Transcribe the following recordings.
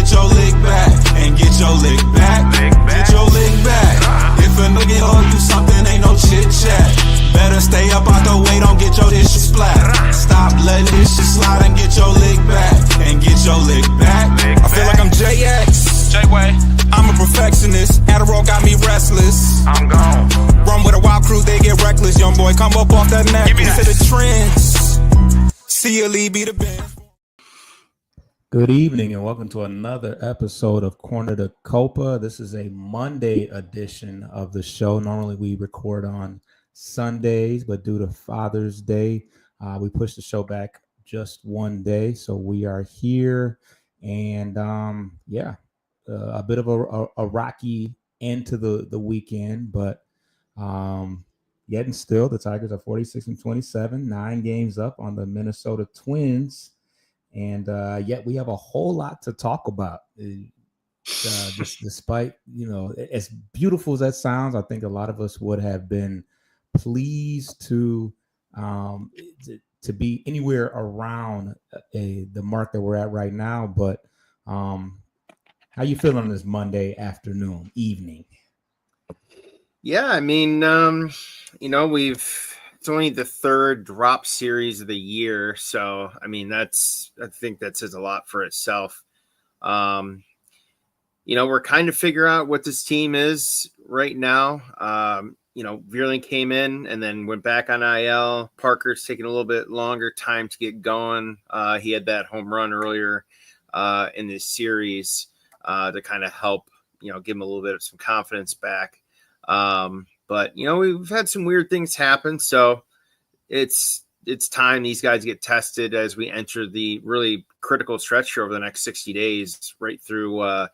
get your lick back and get your lick back. Get your lick back. If a nigga owe you something, ain't no chit chat. Better stay up out the way, don't get your issue splat. Stop letting this shit slide and get your lick back and get your lick back. I feel like I'm JX. J-Way. I'm a perfectionist. Adderall got me restless. I'm gone. Run with a wild crew, they get reckless. Young boy, come up off that neck. Into the trends. See you, Lee, be the best. Good evening and welcome to another episode of Corner to Copa. This is a Monday edition of the show. Normally we record on Sundays, but due to Father's Day, we pushed the show back just one day. So we are here and a bit of a rocky end to the weekend, but yet and still the Tigers are 46-27, 9 games up on the Minnesota Twins. And yet we have a whole lot to talk about. Despite, as beautiful as that sounds, I think a lot of us would have been pleased to be anywhere around the mark that we're at right now. But how you feeling on this Monday afternoon, evening? Yeah, I mean, it's only the third drop series of the year. So, I mean, I think that says a lot for itself. We're kind of figuring out what this team is right now. Veerling came in and then went back on IL. Parker's taking a little bit longer time to get going. He had that home run earlier in this series to kind of help, give him a little bit of some confidence back. But we've had some weird things happen, so it's time these guys get tested as we enter the really critical stretch here over the next 60 days, right through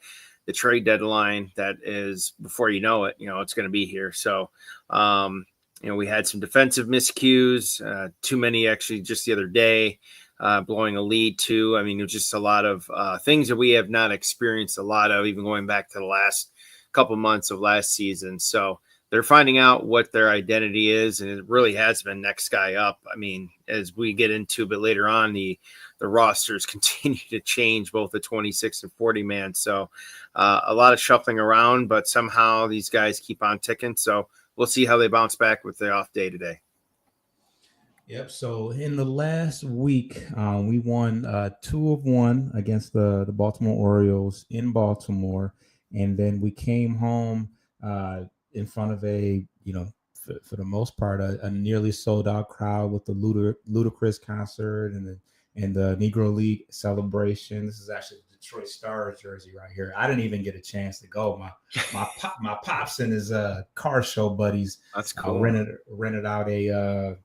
the trade deadline. That is, before you know it, it's going to be here. So, we had some defensive miscues, too many actually just the other day, blowing a lead too. I mean, it was just a lot of things that we have not experienced a lot of, even going back to the last couple months of last season. So they're finding out what their identity is, and it really has been next guy up. I mean, as we get into a bit later on, the rosters continue to change, both the 26 and 40 man. So a lot of shuffling around, but somehow these guys keep on ticking. So we'll see how they bounce back with the off day today. Yep. So in the last week, we won 2 of 1 against the Baltimore Orioles in Baltimore. And then we came home in front of for the most part, a nearly sold out crowd with the Ludacris concert and the Negro League celebration. This is actually the Detroit Stars jersey right here. I didn't even get a chance to go. My pops and his car show buddies. That's cool. Rented out a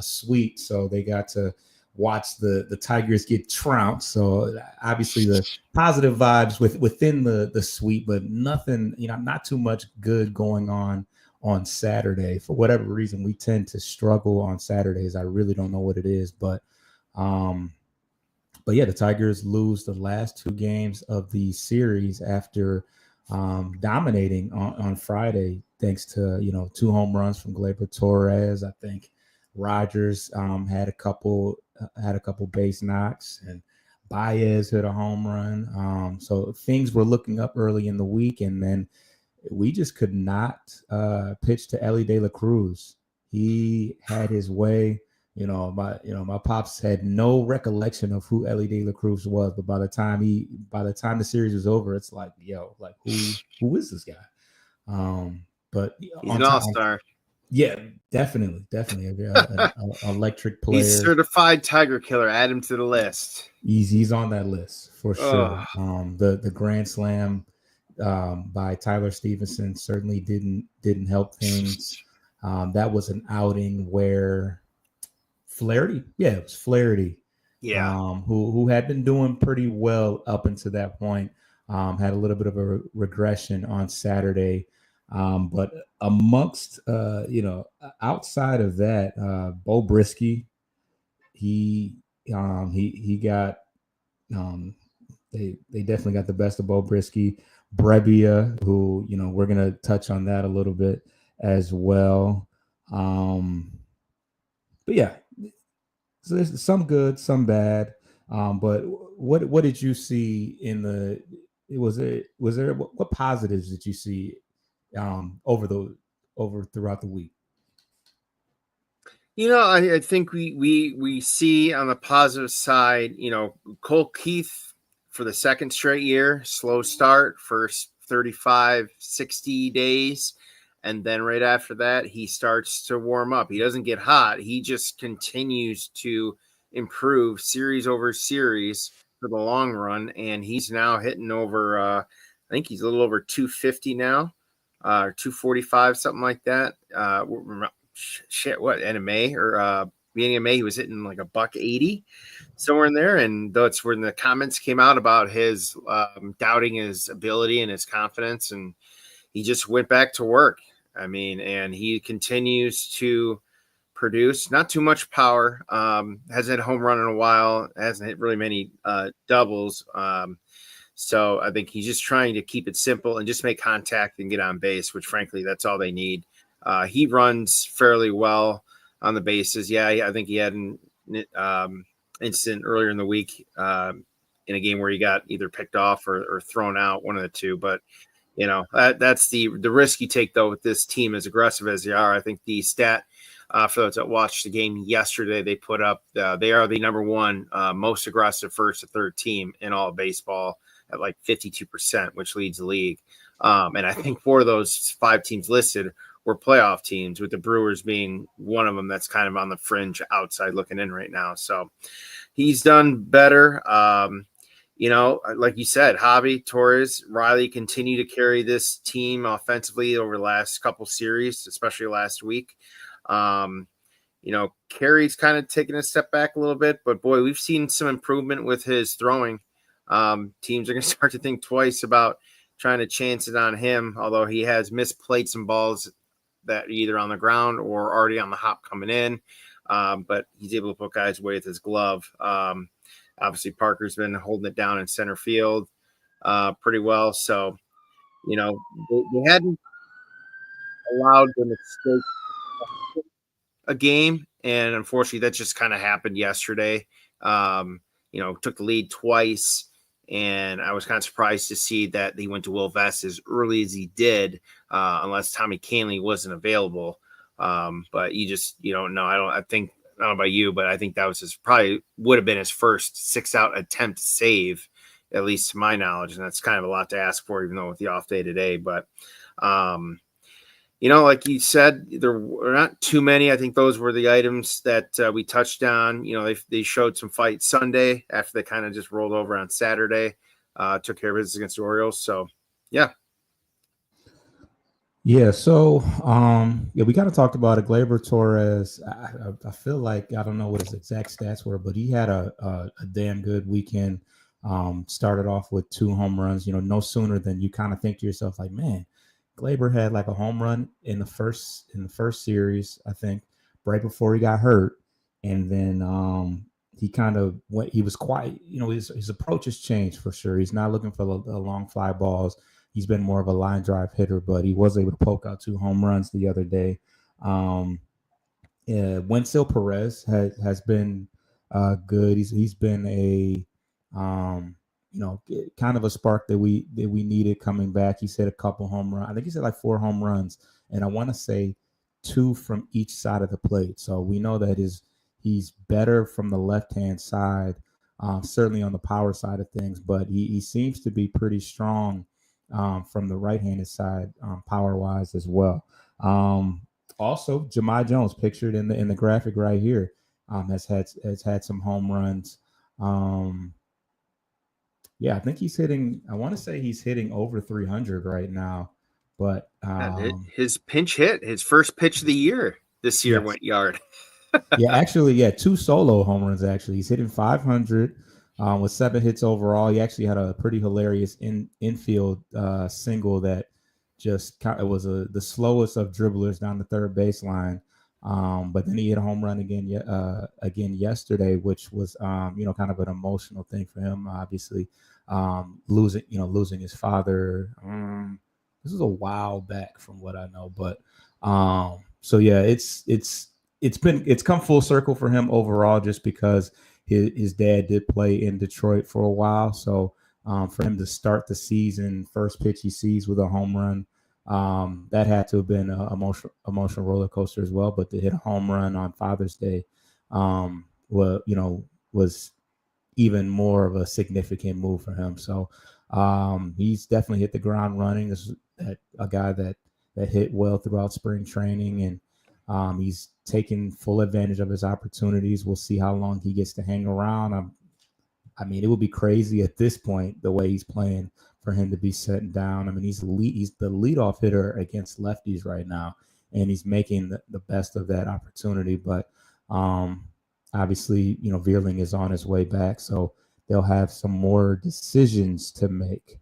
suite, so they got to watch the Tigers get trounced. So obviously the positive vibes within the suite, but nothing, not too much good going on Saturday. For whatever reason, we tend to struggle on Saturdays. I really don't know what it is, but yeah, the Tigers lose the last 2 games of the series after dominating on Friday, thanks to 2 home runs from Gleyber Torres. I think Rogers had a couple base knocks, and Baez hit a home run. So things were looking up early in the week, and then we just could not pitch to Elly De La Cruz. He had his way. My pops had no recollection of who Elly De La Cruz was, but by the time the series was over, it's like, who is this guy? But he's an all-star. Yeah, definitely. An electric player. He's certified Tiger killer. Add him to the list. He's on that list for sure. The Grand Slam by Tyler Stevenson certainly didn't help things. That was an outing where Flaherty, it was Flaherty, who had been doing pretty well up until that point, had a little bit of a regression on Saturday. But amongst, outside of that, Bo Brisky, he got, they definitely got the best of Bo Brisky. Brebbia, who, we're going to touch on that a little bit as well. But yeah, so there's some good, some bad. But what did you see in the? Was there what positives did you see over throughout the week? I think we see on the positive side, Cole Keith for the second straight year, slow start, first 35, 60 days. And then right after that, he starts to warm up. He doesn't get hot. He just continues to improve series over series for the long run. And he's now hitting over, I think he's a little over 250 now, 245, something like that. What, end of May or beginning of May, he was hitting like $180 somewhere in there. And that's when the comments came out about his doubting his ability and his confidence. And he just went back to work. I mean, and he continues to produce, not too much power, hasn't hit a home run in a while, hasn't hit really many doubles. So I think he's just trying to keep it simple and just make contact and get on base, which frankly, that's all they need. He runs fairly well on the bases. Yeah, I think he had an incident earlier in the week in a game where he got either picked off or thrown out, one of the two. But that's the risk you take, though, with this team, as aggressive as they are. I think the stat for those that watched the game yesterday, they put up they are the number one most aggressive first to third team in all of baseball at like 52%, which leads the league. And I think 4 of those 5 teams listed were playoff teams, with the Brewers being one of them that's kind of on the fringe outside looking in right now. So he's done better. Like you said, Javi, Torres, Riley continue to carry this team offensively over the last couple series, especially last week. Carey's kind of taking a step back a little bit, but boy, we've seen some improvement with his throwing. Teams are going to start to think twice about trying to chance it on him, although he has misplayed some balls that are either on the ground or already on the hop coming in. But he's able to put guys away with his glove. Obviously, Parker's been holding it down in center field pretty well. So, they hadn't allowed them to mistake a game. And unfortunately, that just kind of happened yesterday. Took the lead twice. And I was kind of surprised to see that he went to Will Vest as early as he did, unless Tommy Kahnle wasn't available. But you don't know. I don't know about you, but I think that was probably would have been his first 6-out attempt save, at least to my knowledge. And that's kind of a lot to ask for, even though with the off day today. But, like you said, there were not too many. I think those were the items that we touched on. They showed some fight Sunday after they kind of just rolled over on Saturday, took care of business against the Orioles. So, yeah. Yeah, so we kind of talked about it. Gleyber Torres, I feel like, I don't know what his exact stats were, but he had a damn good weekend. Started off with 2 home runs, no sooner than you kind of think to yourself, like, man, Gleyber had like a home run in the first series, I think, right before he got hurt. And then he kind of went, he was quiet, his approach has changed for sure. He's not looking for the long fly balls. He's been more of a line drive hitter, but he was able to poke out 2 home runs the other day. Wenceel Perez has been good. He's been a kind of a spark that we needed coming back. He's hit a couple home runs. I think he's hit like 4 home runs, and I want to say 2 from each side of the plate. So we know that he's better from the left-hand side, certainly on the power side of things, but he seems to be pretty strong from the right-handed side, power-wise as well. Also, Jahmai Jones, pictured in the graphic right here, has had some home runs. I think he's hitting. I want to say he's hitting over 300 right now. But his pinch hit, his first pitch of the year this year, went yard. Actually, 2 solo home runs. Actually, he's hitting 500. With 7 hits overall. He actually had a pretty hilarious infield single that it was the slowest of dribblers down the third baseline. But then he hit a home run again yesterday, which was kind of an emotional thing for him. Obviously, losing his father. This is a while back from what I know, but it's come full circle for him overall, just because his dad did play in Detroit for a while. So for him to start the season, first pitch he sees with a home run, that had to have been an emotional roller coaster as well. But to hit a home run on Father's Day, was even more of a significant move for him. So he's definitely hit the ground running. This is a guy that hit well throughout spring training, and he's taken full advantage of his opportunities. We'll see how long he gets to hang around. I mean, it would be crazy at this point, the way he's playing, for him to be sitting down. I mean, he's the leadoff hitter against lefties right now, and he's making the best of that opportunity. But obviously, Veerling is on his way back, so they'll have some more decisions to make.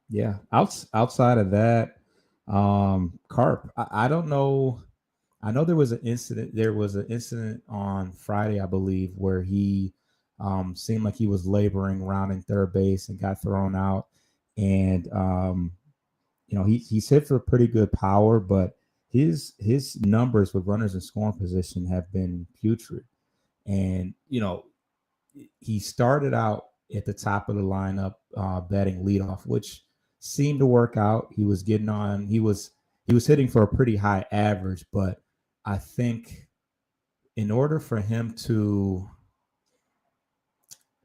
Yeah, outside of that, Carp, I don't know. I know there was an incident. There was an incident on Friday, I believe, where he seemed like he was laboring rounding third base and got thrown out. And he's hit for pretty good power, but his numbers with runners in scoring position have been putrid. And he started out at the top of the lineup, batting leadoff, which seemed to work out. He was getting on. He was hitting for a pretty high average, but I think in order for him to,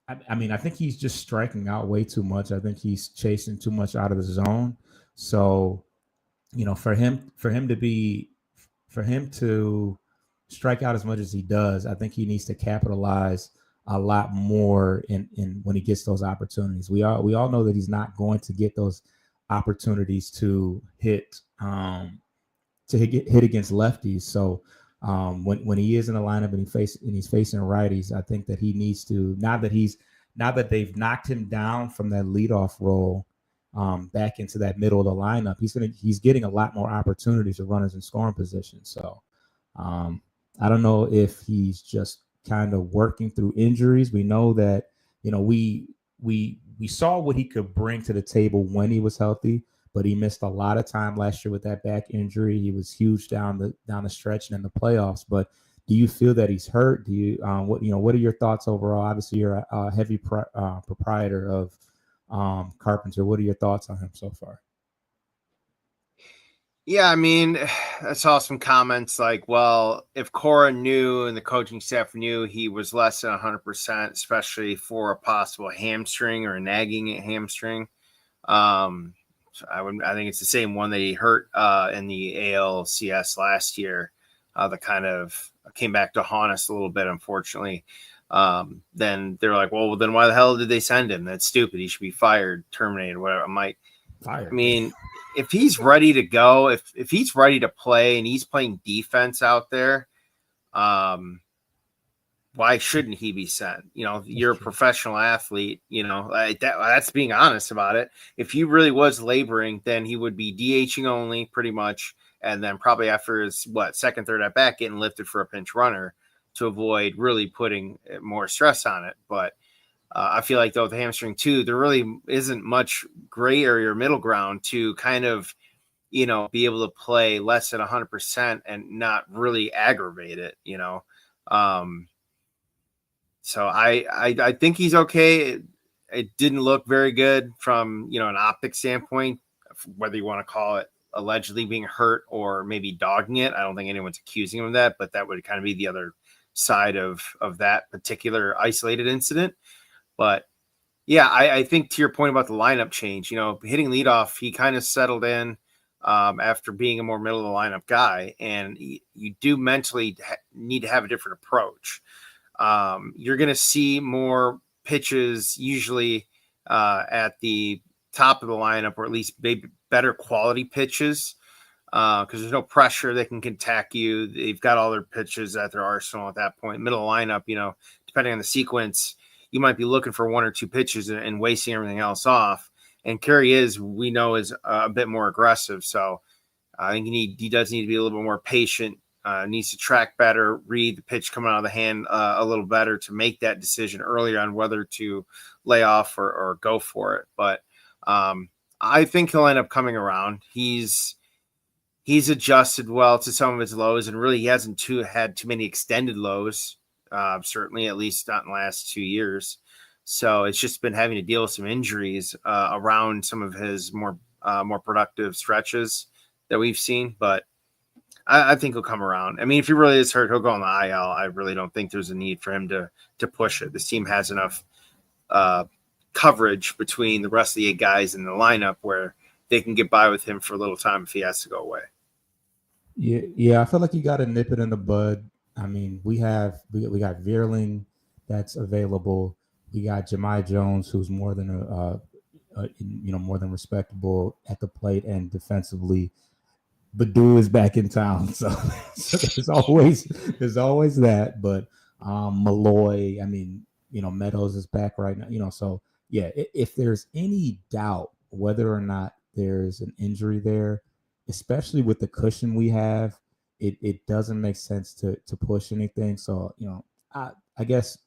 I think he's just striking out way too much. I think he's chasing too much out of the zone. So, for him to strike out as much as he does, I think he needs to capitalize a lot more in when he gets those opportunities. We all know that he's not going to get those opportunities to hit against lefties. So when he is in the lineup and he's facing righties, I think that he needs to, now that they've knocked him down from that leadoff role back into that middle of the lineup, he's getting a lot more opportunities of runners in scoring position. So I don't know if he's just kind of working through injuries. We know that we saw what he could bring to the table when he was healthy, but he missed a lot of time last year with that back injury. He was huge down the stretch and in the playoffs. But do you feel that he's hurt? Do you what are your thoughts overall? Obviously, you're a heavy proprietor of Carpenter. What are your thoughts on him so far? Yeah, I mean, I saw some comments like, well, if Cora knew and the coaching staff knew he was less than 100%, especially for a possible hamstring or a nagging hamstring, I think it's the same one that he hurt in the ALCS last year, that kind of came back to haunt us a little bit, unfortunately. Then they're like, well, then why the hell did they send him? That's stupid. He should be fired, terminated, whatever. I'm like, fired. I mean, if he's ready to go, if he's ready to play and he's playing defense out there, why shouldn't he be sent? You're a professional athlete, that's being honest about it. If he really was laboring, then he would be DHing only pretty much. And then probably after his second, third at bat, getting lifted for a pinch runner to avoid really putting more stress on it. But I feel like, though, with the hamstring too, there really isn't much gray area or middle ground to kind of, be able to play less than 100% and not really aggravate it, So I think he's okay. It didn't look very good from, an optic standpoint, whether you want to call it allegedly being hurt or maybe dogging it. I don't think anyone's accusing him of that, but that would kind of be the other side of that particular isolated incident. But yeah, I think to your point about the lineup change, hitting leadoff, he kind of settled in after being a more middle of the lineup guy, and you do mentally need to have a different approach. You're going to see more pitches usually at the top of the lineup, or at least maybe better quality pitches, because there's no pressure. They can attack you. They've got all their pitches at their arsenal at that point. Middle of the lineup, depending on the sequence, you might be looking for one or two pitches and wasting everything else off. And Kerry is a bit more aggressive. So I think he does need to be a little bit more patient, needs to track better, read the pitch coming out of the hand a little better to make that decision earlier on whether to lay off or go for it. But I think he'll end up coming around. He's he's adjusted well to some of his lows, and really he hasn't had too many extended lows. Certainly, at least not in the last 2 years. So it's just been having to deal with some injuries around some of his more productive stretches that we've seen. But I think he'll come around. I mean, if he really is hurt, he'll go on the IL. I really don't think there's a need for him to push it. This team has enough coverage between the rest of the 8 guys in the lineup where they can get by with him for a little time if he has to go away. Yeah, I feel like you got to nip it in the bud. I mean, we got Vierling that's available. We got Jemai Jones, who's more than more than respectable at the plate and defensively. Badu is back in town, so there's always that. But Malloy, I mean, Meadows is back right now. So yeah, if there's any doubt whether or not there's an injury there, especially with the cushion we have, it doesn't make sense to push anything. So I guess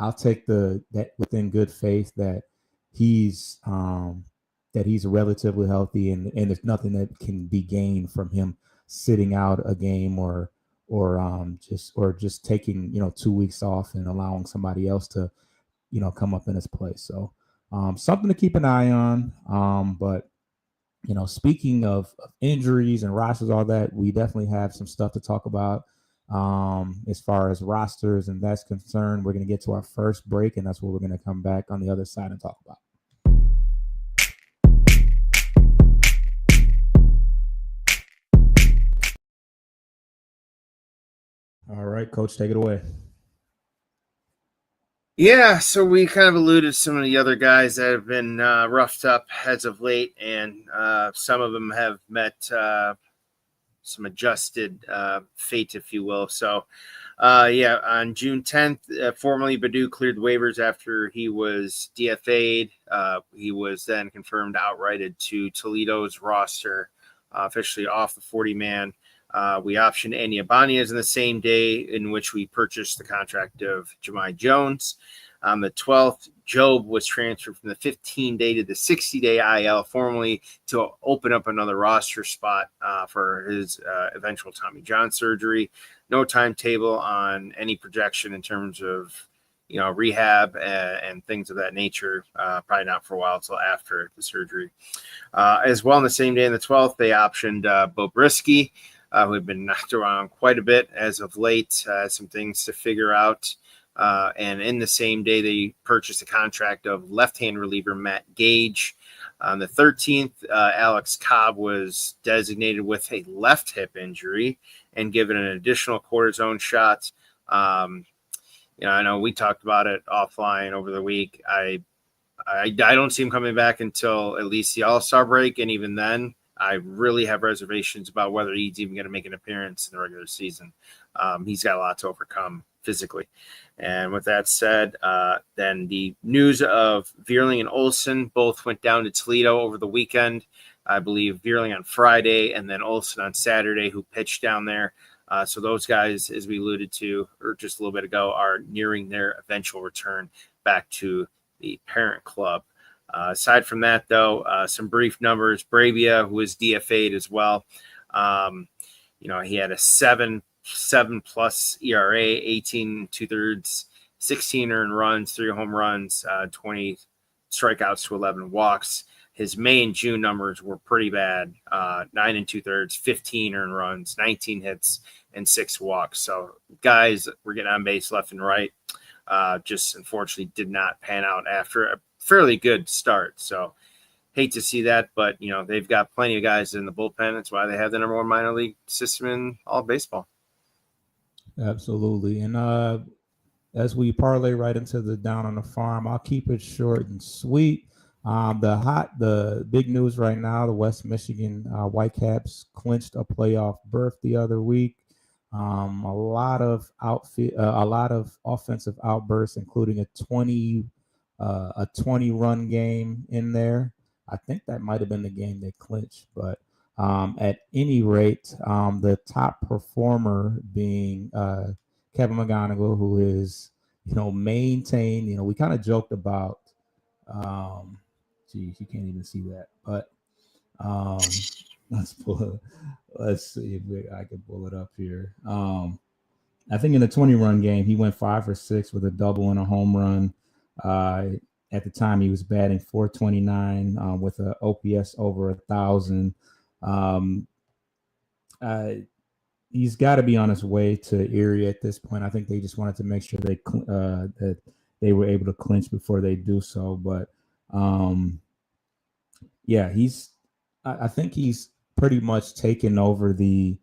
I'll take that within good faith that he's relatively healthy and there's nothing that can be gained from him sitting out a game or just taking 2 weeks off and allowing somebody else to come up in his place. So something to keep an eye on. But speaking of injuries and rosters, all that, we definitely have some stuff to talk about as far as rosters and that's concerned. We're going to get to our first break, and that's what we're going to come back on the other side and talk about. All right, Coach, take it away. Yeah, so we kind of alluded to some of the other guys that have been roughed up as of late, and some of them have met some adjusted fate, if you will. So, on June 10th, formerly Badu cleared waivers after he was DFA'd. He was then confirmed outrighted to Toledo's roster, officially off the 40-man. We optioned Andy Ibanez in the same day in which we purchased the contract of Jemai Jones. On the 12th, Job was transferred from the 15-day to the 60-day IL formally to open up another roster spot for his eventual Tommy John surgery. No timetable on any projection in terms of rehab and things of that nature. Probably not for a while until after the surgery. As well, on the same day, on the 12th, they optioned Bo Brisky, who had been knocked around quite a bit as of late, some things to figure out. And in the same day, they purchased a contract of left-hand reliever Matt Gage. On the 13th, Alex Cobb was designated with a left hip injury and given an additional cortisone shot. I know we talked about it offline over the week. I don't see him coming back until at least the All-Star break, and even then, I really have reservations about whether he's even going to make an appearance in the regular season. He's got a lot to overcome physically. And with that said, then the news of Vierling and Olsen both went down to Toledo over the weekend. I believe Vierling on Friday and then Olsen on Saturday, who pitched down there. So those guys, as we alluded to or just a little bit ago, are nearing their eventual return back to the parent club. Aside from that, though, some brief numbers. Bravia, who was DFA'd as well, he had a 7+ ERA, 18 2/3, 16 earned runs, 3 home runs, 20 strikeouts to 11 walks. His May and June numbers were pretty bad. 9 2/3, 15 earned runs, 19 hits, and 6 walks. So guys were getting on base left and right. Just unfortunately did not pan out after a fairly good start. So hate to see that, but they've got plenty of guys in the bullpen. That's why they have the number 1 minor league system in all of baseball. Absolutely. And as we parlay right into the down on the farm, I'll keep it short and sweet. The big news right now, the West Michigan Whitecaps clinched a playoff berth the other week. A lot of offensive outbursts, including a 20-run game in there. I think that might have been the game they clinched, but at any rate, the top performer being Kevin McGonigal, who is maintained. We kind of joked about. You can't even see that, but Let's see if I can pull it up here. I think in the 20-run game, he went 5 for 6 with a double and a home run. At the time, he was batting 429 with an OPS over 1,000. He's got to be on his way to Erie at this point. I think they just wanted to make sure that they were able to clinch before they do so. But yeah, I think he's pretty much taken over the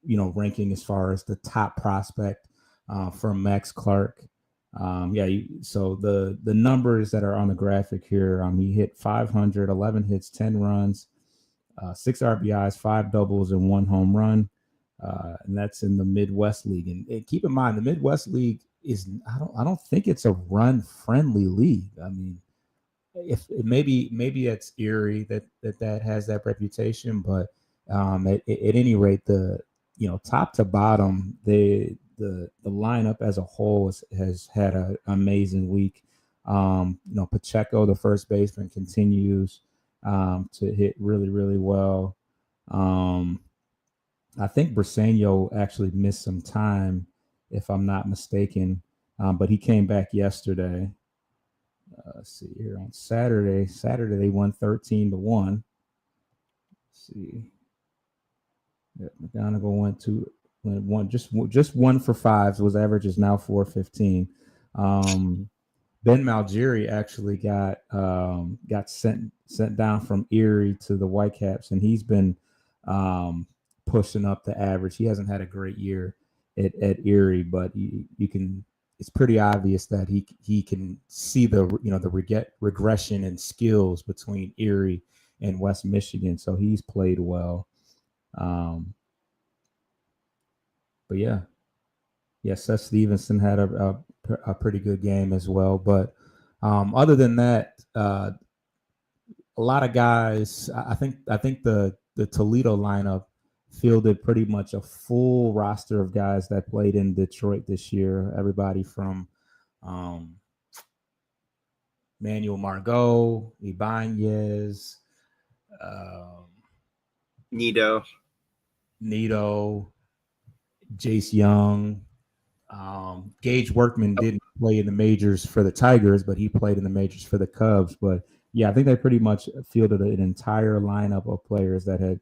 ranking as far as the top prospect from Max Clark. So the numbers that are on the graphic here, he hit 500, 11 hits, 10 runs, 6 RBIs, 5 doubles, and 1 home run. And that's in the Midwest League. And keep in mind, the Midwest League I don't think it's a run friendly league. I mean, if maybe it's Erie that has that reputation, but at any rate, top to bottom, the lineup as a whole has had an amazing week. Pacheco, the first baseman, continues to hit really, really well. I think Briseño actually missed some time, if I'm not mistaken, but he came back yesterday. Let's see here on Saturday. Saturday they won 13-1. Let's see. Yeah, McGonigal went just 1 for 5. So his average is now 415. Ben Malgeri actually got sent down from Erie to the Whitecaps, and he's been pushing up the average. He hasn't had a great year at Erie, but you can. It's pretty obvious that he can see the regression in skills between Erie and West Michigan. So he's played well. But yeah, Seth Stevenson had a pretty good game as well. But other than that, a lot of guys. I think the Toledo lineup fielded pretty much a full roster of guys that played in Detroit this year. Everybody from Manuel Margot, Ibanez, Nito, Jace Young. Gage Workman didn't play in the majors for the Tigers, but he played in the majors for the Cubs. But yeah, I think they pretty much fielded an entire lineup of players that had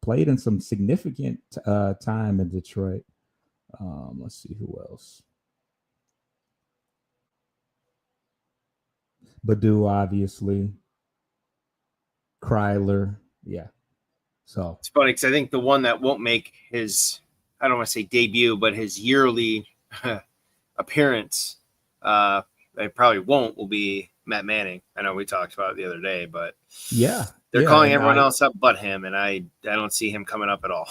played in some significant time in Detroit. Let's see who else. Badu, obviously. Kryler, yeah. So it's funny because I think the one that won't make his, I don't want to say debut, but his yearly appearance, they probably won't, will be Matt Manning. I know we talked about it the other day, but yeah, they're calling everyone else up but him, and I don't see him coming up at all.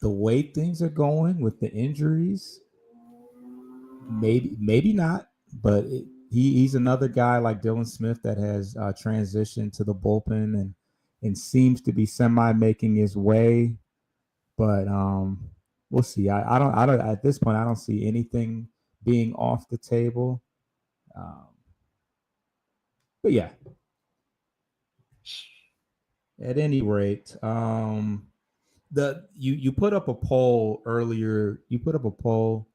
The way things are going with the injuries, maybe not, but he's another guy like Dylan Smith that has transitioned to the bullpen and seems to be semi making his way. But we'll see. I don't at this point I don't see anything being off the table. But yeah. At any rate, you put up a poll earlier. You put up a poll,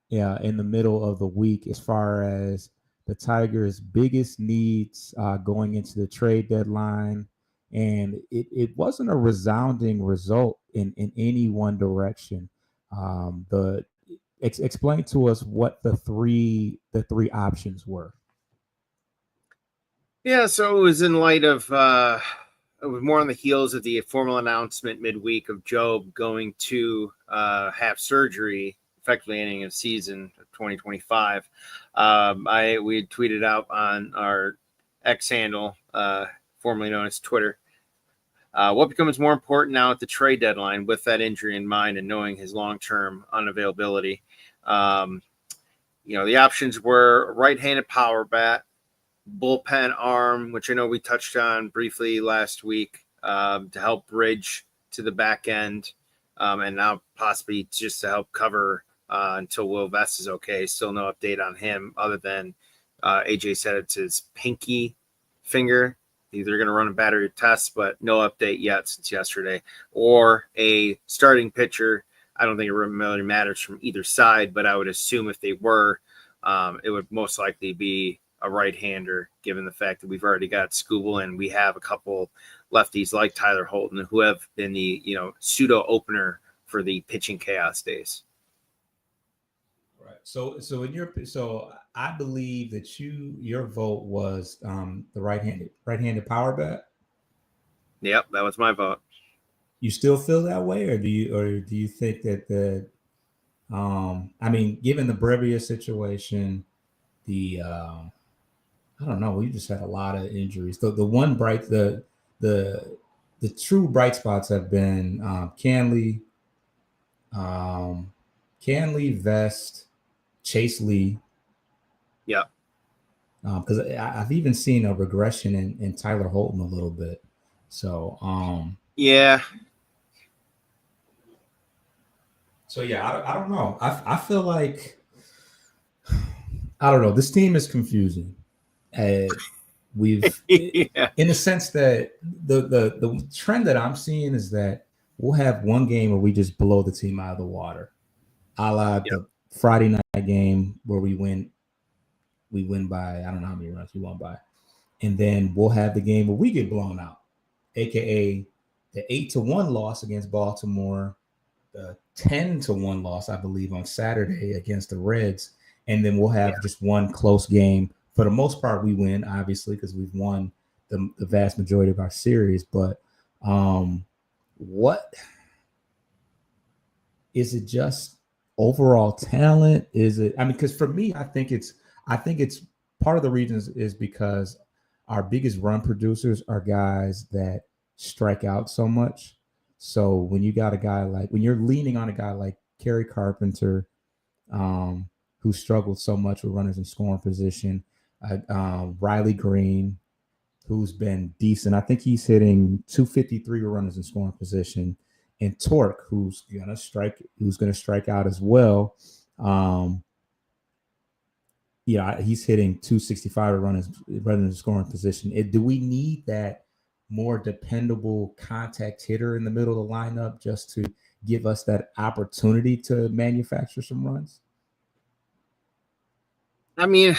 in the middle of the week as far as the Tigers' biggest needs going into the trade deadline, and it wasn't a resounding result in any one direction. Explain to us what the three options were. Yeah, so it was in light of it was more on the heels of the formal announcement midweek of Job going to have surgery, effectively ending his season of 2025. We tweeted out on our X handle, formerly known as Twitter, what becomes more important now at the trade deadline with that injury in mind and knowing his long-term unavailability. The options were right-handed power bat, bullpen arm, which I know we touched on briefly last week, to help bridge to the back end, and now possibly just to help cover until Will Vest is okay. Still no update on him other than AJ said it's his pinky finger Either going to run a battery of tests, but no update yet since yesterday, or a starting pitcher. I don't think it really matters from either side, but I would assume if they were, it would most likely be a right-hander, given the fact that we've already got Skubal and we have a couple lefties like Tyler Holton who have been the pseudo opener for the pitching chaos days. Right. So I believe that your vote was the right-handed power bat. Yep, that was my vote. You still feel that way, or do you think that given the Brevia situation, I don't know, we just had a lot of injuries. The true bright spots have been Canley, Vest, Chase Lee. Yeah. Because I've even seen a regression in Tyler Holton a little bit. So yeah. So yeah, I don't know. I feel like I don't know. This team is confusing. We've in the sense that the trend that I'm seeing is that we'll have one game where we just blow the team out of the water, a la the Friday night game where we win by I don't know how many runs we won by, and then we'll have the game where we get blown out, aka the 8-1 loss against Baltimore, the 10-1 loss I believe on Saturday against the Reds, and then we'll have just one close game. For the most part, we win, obviously, because we've won the vast majority of our series. But what is it? Just overall talent? Is it? I mean, because for me, I think it's part of the reasons is because our biggest run producers are guys that strike out so much. So when you got a guy when you're leaning on a guy like Kerry Carpenter, who struggled so much with runners in scoring position. Riley Green, who's been decent. I think he's hitting 253 with runners in scoring position, and Torque, who's gonna strike out as well. He's hitting 265 with runners in scoring position. Do we need that more dependable contact hitter in the middle of the lineup just to give us that opportunity to manufacture some runs? I mean,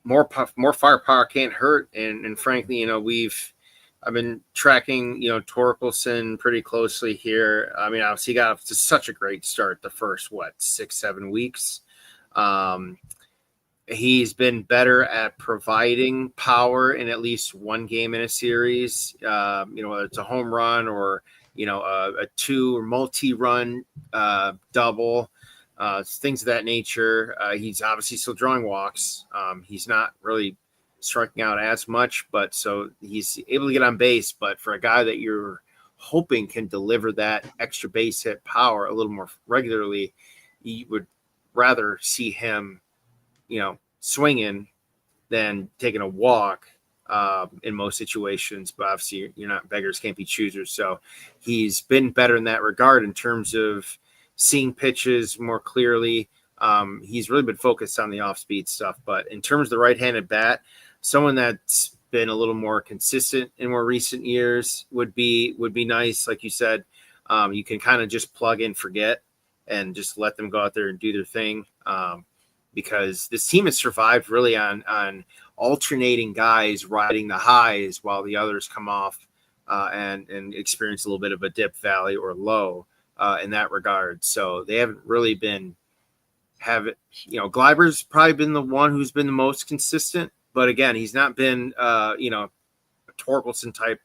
more firepower can't hurt, and frankly, I've been tracking Torkelson pretty closely here. I mean, obviously, he got off to such a great start the first 6-7 weeks. He's been better at providing power in at least one game in a series. Whether it's a home run or a 2 or multi-run double. Things of that nature. He's obviously still drawing walks. He's not really striking out as much, but so he's able to get on base. But for a guy that you're hoping can deliver that extra base hit power a little more regularly, you would rather see him, swinging than taking a walk in most situations. But obviously, you're not beggars can't be choosers. So he's been better in that regard in terms of seeing pitches more clearly. He's really been focused on the off-speed stuff, but in terms of the right-handed bat, someone that's been a little more consistent in more recent years would be nice. Like you said, you can kind of just plug in, forget, and just let them go out there and do their thing. Because this team has survived really on alternating guys riding the highs while the others come off and experience a little bit of a dip, valley, or low. In that regard. So they haven't really been Gleiber's probably been the one who's been the most consistent, but again, he's not been a Torkelson type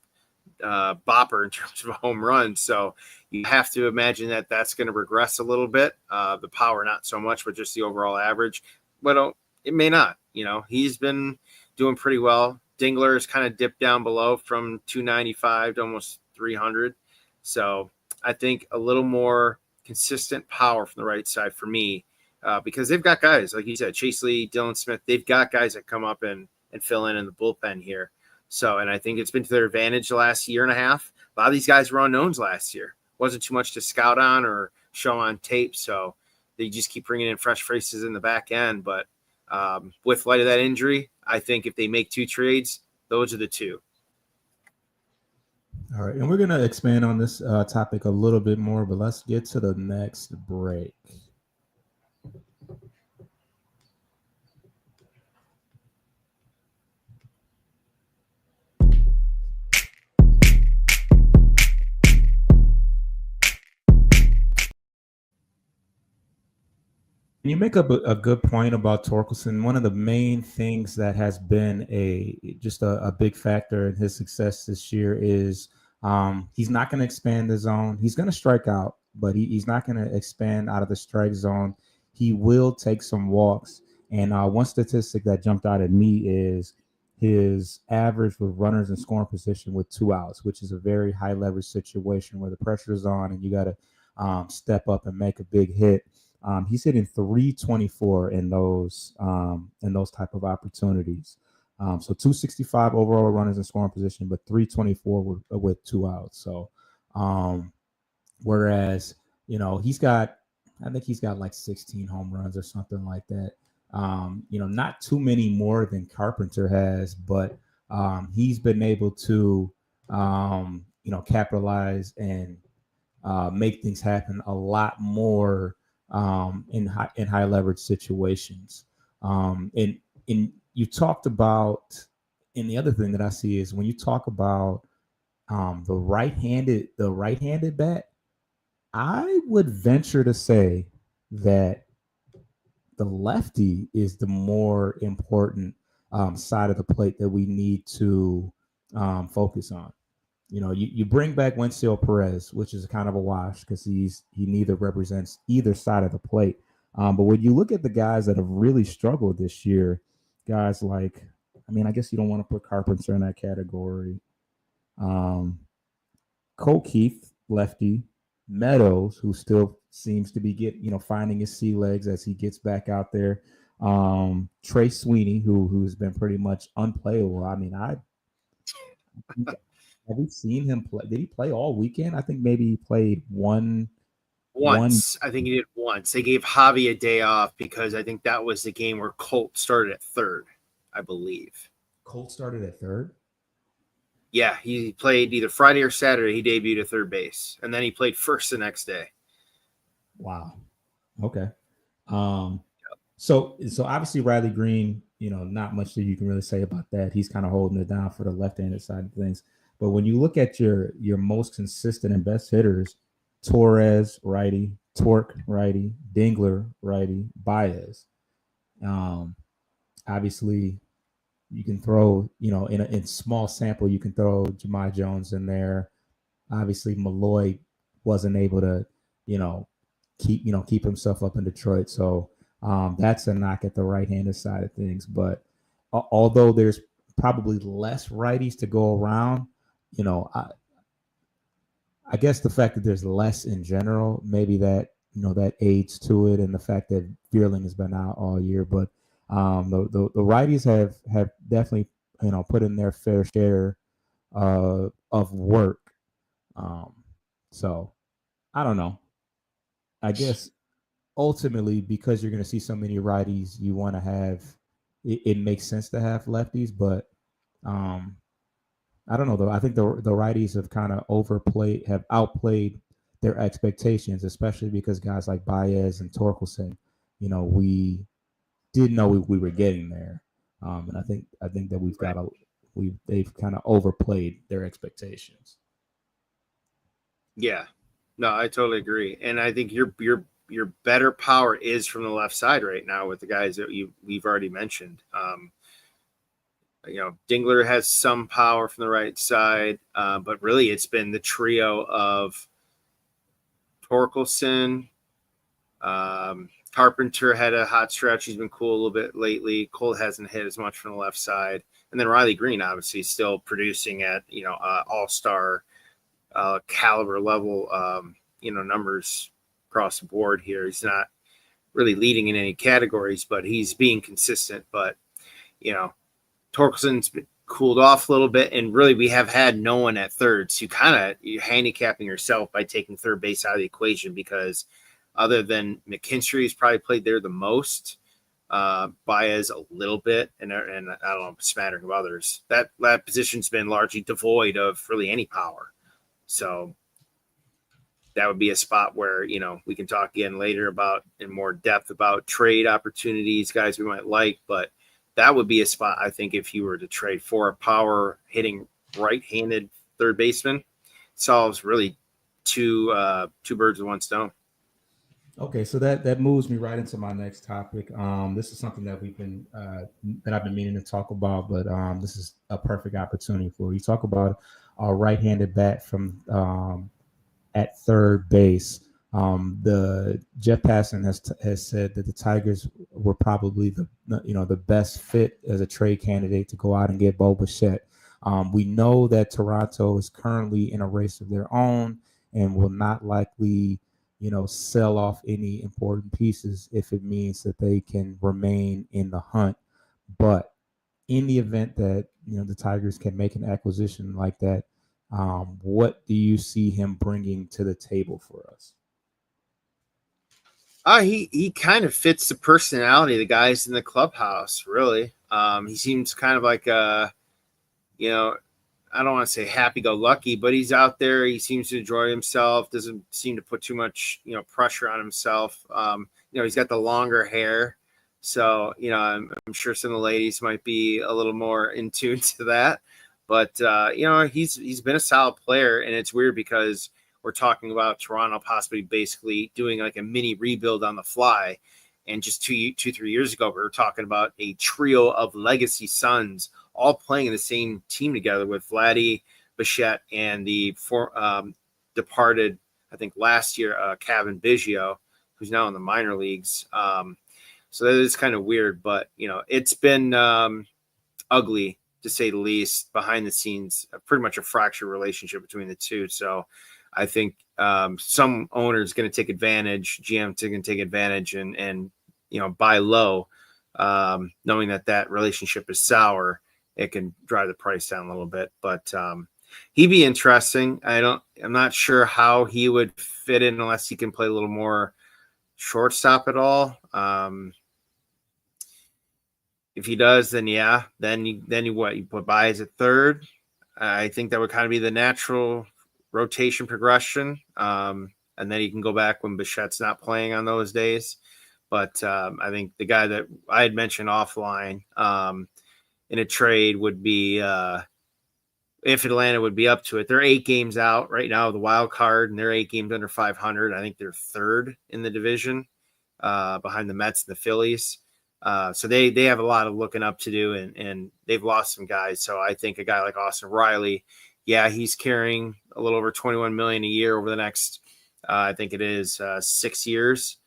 bopper in terms of a home run. So you have to imagine that that's going to regress a little bit. The power, not so much, but just the overall average. But it may not. He's been doing pretty well. Dingler has kind of dipped down below from 295 to almost 300. So I think a little more consistent power from the right side for me, because they've got guys, like you said, Chase Lee, Dylan Smith, they've got guys that come up and fill in the bullpen here. So, and I think it's been to their advantage the last year and a half. A lot of these guys were unknowns last year. Wasn't too much to scout on or show on tape. So they just keep bringing in fresh faces in the back end. But with light of that injury, I think if they make 2 trades, those are the 2. All right, and we're going to expand on this topic a little bit more, but let's get to the next break. You make up a good point about Torkelson. One of the main things that has been a big factor in his success this year is he's not going to expand the zone. He's going to strike out, but he's not going to expand out of the strike zone. He will take some walks. And one statistic that jumped out at me is his average with runners in scoring position with 2 outs, which is a very high leverage situation where the pressure is on and you got to step up and make a big hit. He's hitting 324 in those type of opportunities. So 265 overall runners in scoring position, but 324 with 2 outs. So whereas, I think he's got like 16 home runs or something like that. Not too many more than Carpenter has, but he's been able to, capitalize and make things happen a lot more in high leverage situations. And you talked about, and the other thing that I see is when you talk about the right-handed bat, I would venture to say that the lefty is the more important side of the plate that we need to focus on. You bring back Wenzel Perez, which is kind of a wash because he neither represents either side of the plate. But when you look at the guys that have really struggled this year, guys like, I guess you don't want to put Carpenter in that category. Cole Keith, lefty, Meadows, who still seems to be finding his sea legs as he gets back out there. Trey Sweeney, who's been pretty much unplayable. Have we seen him play? Did he play all weekend? I think maybe he played once. I think he did once. They gave Javi a day off because I think that was the game where Colt started at third, I believe. Colt started at third? Yeah, he played either Friday or Saturday. He debuted at third base, and then he played first the next day. Wow. Okay. So obviously Riley Green, not much that you can really say about that. He's kind of holding it down for the left-handed side of things. But when you look at your most consistent and best hitters, Torres, righty, Torque, righty, Dingler, righty, Baez. Obviously, you can throw, in small sample, you can throw Jahmai Jones in there. Obviously, Malloy wasn't able to, keep himself up in Detroit. So that's a knock at the right-handed side of things. But although there's probably less righties to go around, I guess the fact that there's less in general, maybe that that aids to it, and the fact that Vierling has been out all year. But the righties have definitely put in their fair share of work. So I don't know. I guess ultimately, because you're going to see so many righties, you want to have it makes sense to have lefties, but I don't know though. I think the righties have kind of outplayed their expectations, especially because guys like Baez and Torkelson, we didn't know we were getting there, and I think that they've kind of overplayed their expectations. Yeah, no, I totally agree, and I think your better power is from the left side right now with the guys that we've already mentioned. Dingler has some power from the right side, but really it's been the trio of Torkelson. Carpenter had a hot stretch. He's been cool a little bit lately. Cole hasn't hit as much from the left side. And then Riley Green, obviously, still producing at, all-star caliber level, numbers across the board here. He's not really leading in any categories, but he's being consistent. But, Torkelson's been cooled off a little bit, and really we have had no one at third. So you're handicapping yourself by taking third base out of the equation, because other than McKinstry, who's probably played there the most, Baez a little bit, and I don't know, a smattering of others. That position's been largely devoid of really any power. So that would be a spot where, we can talk again later about in more depth about trade opportunities, guys we might like, but that would be a spot, I think, if you were to trade for a power hitting right-handed third baseman, solves really two birds with one stone. Okay, so that moves me right into my next topic. This is something that that I've been meaning to talk about, but this is a perfect opportunity for you. Talk about a right-handed bat from at third base. The Jeff Passan has said that the Tigers were probably the best fit as a trade candidate to go out and get Bo Bichette. We know that Toronto is currently in a race of their own and will not likely sell off any important pieces if it means that they can remain in the hunt. But in the event that the Tigers can make an acquisition like that, what do you see him bringing to the table for us? He kind of fits the personality of the guys in the clubhouse, really. He seems kind of like I don't want to say happy-go-lucky, but he's out there. He seems to enjoy himself. Doesn't seem to put too much, pressure on himself. He's got the longer hair, so I'm sure some of the ladies might be a little more in tune to that. But he's been a solid player, and it's weird because we're talking about Toronto possibly basically doing like a mini rebuild on the fly. And just 3 years ago, we were talking about a trio of legacy sons all playing in the same team together with Vladdy, Bichette, and the departed, I think last year, Kevin Biggio, who's now in the minor leagues. So that is kind of weird, but it's been ugly to say the least behind the scenes. Pretty much a fractured relationship between the two. So I think some owners going to take advantage, GM going to take advantage and buy low, knowing that relationship is sour. It can drive the price down a little bit, but he'd be interesting. I'm not sure how he would fit in unless he can play a little more shortstop at all. If he does, then yeah, then you put Baez at third. I think that would kind of be the natural rotation progression. And then you can go back when Bichette's not playing on those days. But I think the guy that I had mentioned offline in a trade would be if Atlanta would be up to it. They're 8 games out right now of the wild card, and they're 8 games under 500. I think they're third in the division behind the Mets and the Phillies. So they have a lot of looking up to do, and they've lost some guys. So I think a guy like Austin Riley, yeah, he's carrying a little over $21 million a year over the next, I think it is 6 years.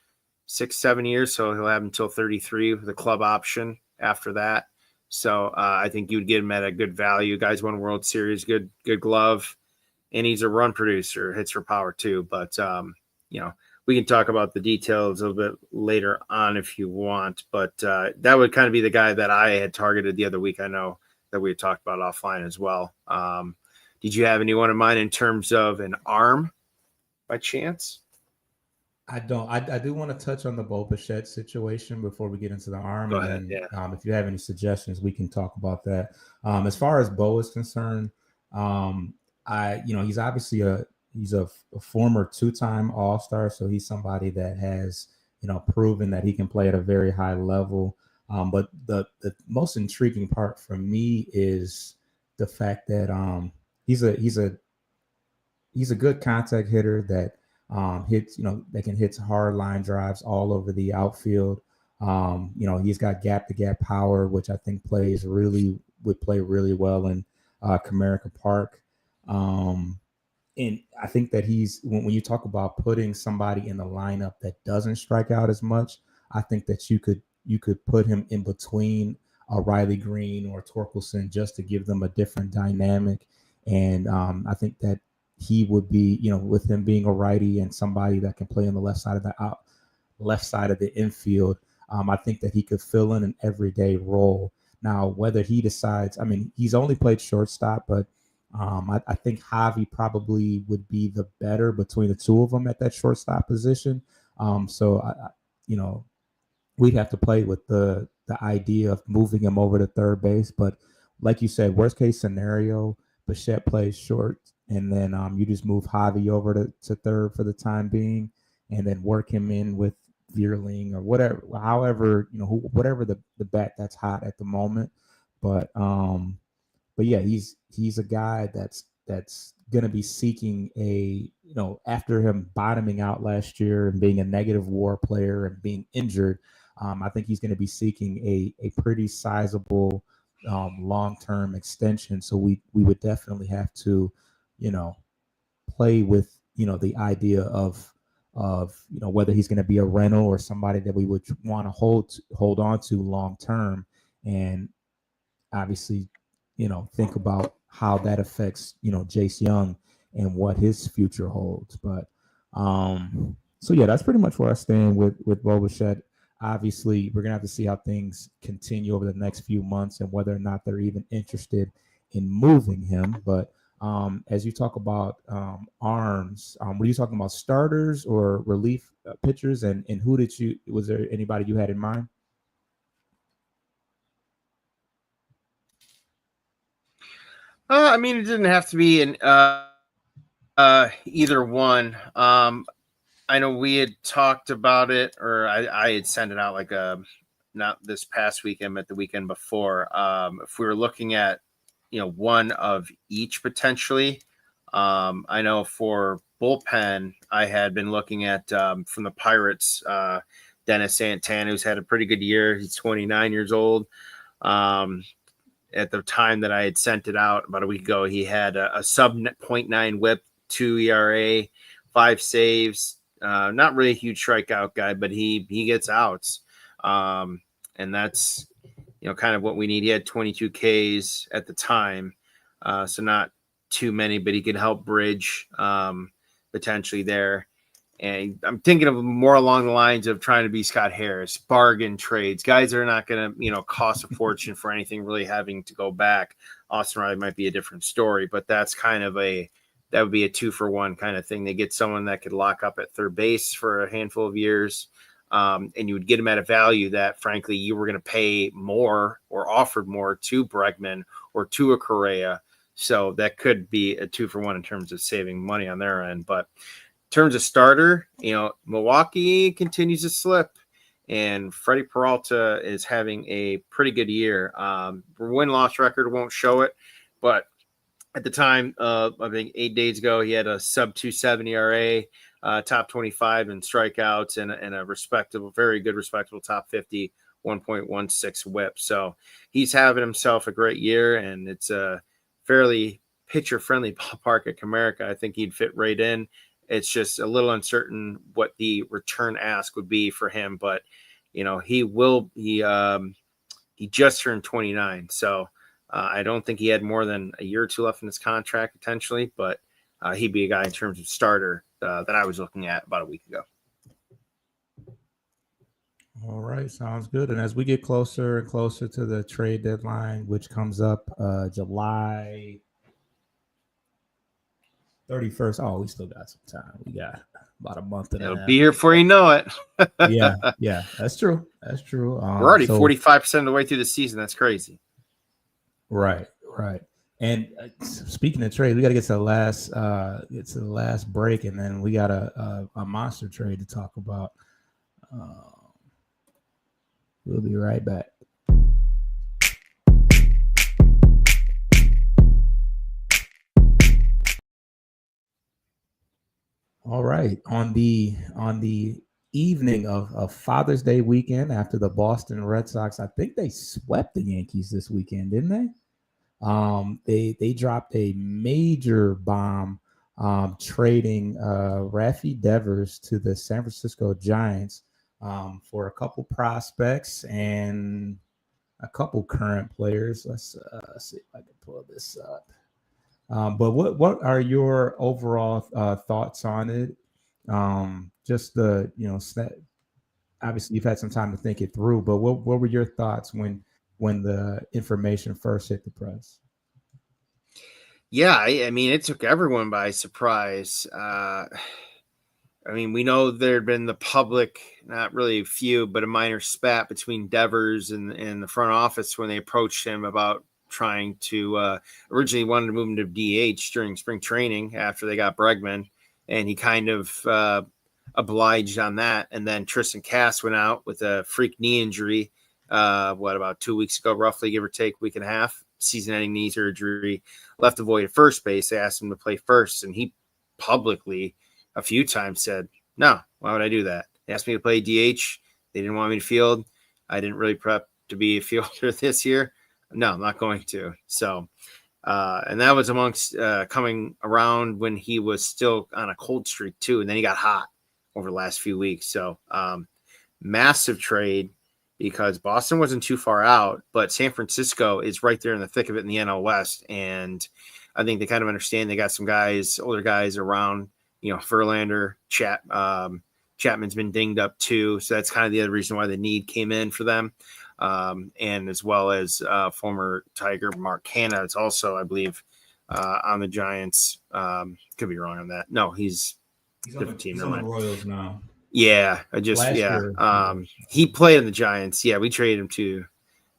6-7 years, so he'll have until 33 with a club option after that. So I think you would get him at a good value. Guys won World Series, good glove, and he's a run producer, hits for power too. But we can talk about the details a little bit later on if you want. But that would kind of be the guy that I had targeted the other week. I know that we had talked about offline as well. Did you have anyone in mind in terms of an arm by chance? I don't. I do want to touch on the Bo Bichette situation before we get into the arm. Go and ahead, then, yeah. If you have any suggestions, we can talk about that. As far as Bo is concerned, he's obviously a former 2-time All-Star, so he's somebody that has proven that he can play at a very high level. But the most intriguing part for me is the fact that he's a good contact hitter that hits, they can hit hard line drives all over the outfield. He's got gap to gap power, which I think would play really well in Comerica Park. And I think that when you talk about putting somebody in the lineup that doesn't strike out as much, I think that you could put him in between a Riley Green or Torkelson just to give them a different dynamic. And I think that he would be, with him being a righty and somebody that can play on the left side of the infield, I think that he could fill in an everyday role. Now, whether he decides, he's only played shortstop, but I think Javi probably would be the better between the two of them at that shortstop position. So, we'd have to play with the idea of moving him over to third base. But like you said, worst case scenario, Bichette plays short, and then you just move Javi over to third for the time being, and then work him in with Vierling or whatever, however, whatever the bat that's hot at the moment. But yeah, he's a guy that's going to be seeking after him bottoming out last year and being a negative WAR player and being injured. I think he's going to be seeking a pretty sizable long-term extension. So we would definitely have to, play with, the idea of whether he's going to be a rental or somebody that we would want to hold on to long-term. And obviously, think about how that affects, Jace Young and what his future holds. But so yeah, that's pretty much where I stand with Bo Bichette. Obviously, we're gonna have to see how things continue over the next few months and whether or not they're even interested in moving him. But as you talk about arms, were you talking about starters or relief pitchers? And who was there anybody you had in mind? I mean, it didn't have to be an either one. I know we had talked about it, or I had sent it out like not this past weekend, but the weekend before. If we were looking at, one of each potentially, I know for bullpen, I had been looking at from the Pirates, Dennis Santana, who's had a pretty good year. He's 29 years old. At the time that I had sent it out about a week ago, he had a sub 0.9 whip, 2 ERA, 5 saves. Not really a huge strikeout guy, but he gets outs. And that's, kind of what we need. He had 22 Ks at the time. So not too many, but he could help bridge potentially there. And I'm thinking of more along the lines of trying to be Scott Harris, bargain trades, guys that are not going to, cost a fortune for anything really having to go back. Austin Riley might be a different story, but that's kind of that would be a 2-for-1 kind of thing. They get someone that could lock up at third base for a handful of years. And you would get him at a value that, frankly, you were going to pay more or offered more to Bregman or to a Correa. So that could be a 2-for-1 in terms of saving money on their end. But in terms of starter, Milwaukee continues to slip, and Freddie Peralta is having a pretty good year. Win-loss record won't show it, but at the time, I think 8 days ago, he had a sub 2.7 ERA, top 25 in strikeouts, and a respectable, very good, respectable top 50, 1.16 whip. So he's having himself a great year, and it's a fairly pitcher-friendly ballpark at Comerica. I think he'd fit right in. It's just a little uncertain what the return ask would be for him, but he just turned 29, so I don't think he had more than a year or two left in his contract potentially, but he'd be a guy in terms of starter that I was looking at about a week ago. All right, sounds good. And as we get closer and closer to the trade deadline, which comes up July 31st. Oh, we still got some time. We got about a month and a half. It'll be here before you know it. yeah, that's true. That's true. We're already 45% of the way through the season. That's crazy. Right. And speaking of trade, we got to get to the last break, and then we got a monster trade to talk about. We'll be right back. All right. On the evening of Father's Day weekend, after the Boston Red Sox, I think they swept the Yankees this weekend, didn't they? They dropped a major bomb, trading Rafi Devers to the San Francisco Giants for a couple prospects and a couple current players. Let's see if I can pull this up. But what are your overall thoughts on it? Just obviously you've had some time to think it through, but what were your thoughts when the information first hit the press? Yeah, I mean, it took everyone by surprise. I mean, we know there had been the public, not really a few, but a minor spat between Devers and the front office when they approached him about trying to originally wanted to move him to DH during spring training after they got Bregman, and he kind of obliged on that. And then Tristan Cass went out with a freak knee injury, about 2 weeks ago, roughly, give or take, week and a half, season-ending knee surgery, left the void at first base. They asked him to play first, and he publicly a few times said, no, why would I do that? They asked me to play DH. They didn't want me to field. I didn't really prep to be a fielder this year. No, I'm not going to. So, and that was amongst coming around when he was still on a cold streak too. And then he got hot over the last few weeks. So massive trade because Boston wasn't too far out, but San Francisco is right there in the thick of it in the NL West. And I think they kind of understand they got some guys, older guys around, Verlander, Chapman's been dinged up too. So that's kind of the other reason why the need came in for them. And as well as former Tiger Mark Hanna is also, I believe, on the Giants. Could be wrong on that. No, he's different team. He's on the Royals now. Yeah, he played in the Giants. Yeah, we traded him too.